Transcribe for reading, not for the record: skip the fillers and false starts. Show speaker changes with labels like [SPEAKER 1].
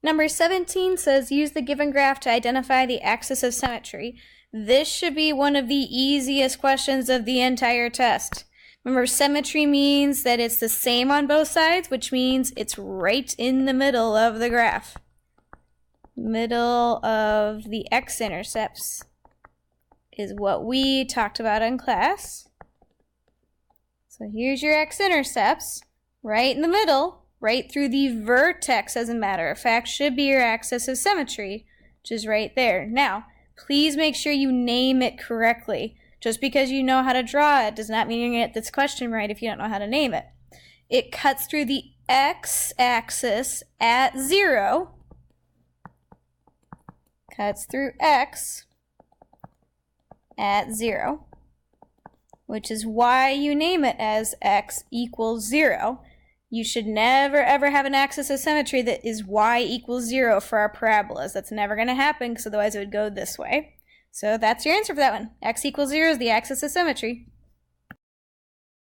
[SPEAKER 1] Number 17 says use the given graph to identify the axis of symmetry. This should be one of the easiest questions of the entire test. Remember, symmetry means that it's the same on both sides, which means it's right in the middle of the graph. Middle of the x-intercepts is what we talked about in class. So here's your x-intercepts, right in the middle, right through the vertex, as a matter of fact, should be your axis of symmetry, which is right there. Now, please make sure you name it correctly. Just because you know how to draw it does not mean you're going to get this question right if you don't know how to name it. It cuts through the x-axis at 0. Cuts through x at 0, which is why you name it as x equals 0. You should never ever have an axis of symmetry that is y equals 0 for our parabolas. That's never going to happen because otherwise it would go this way. So that's your answer for that one. X equals 0 is the axis of symmetry.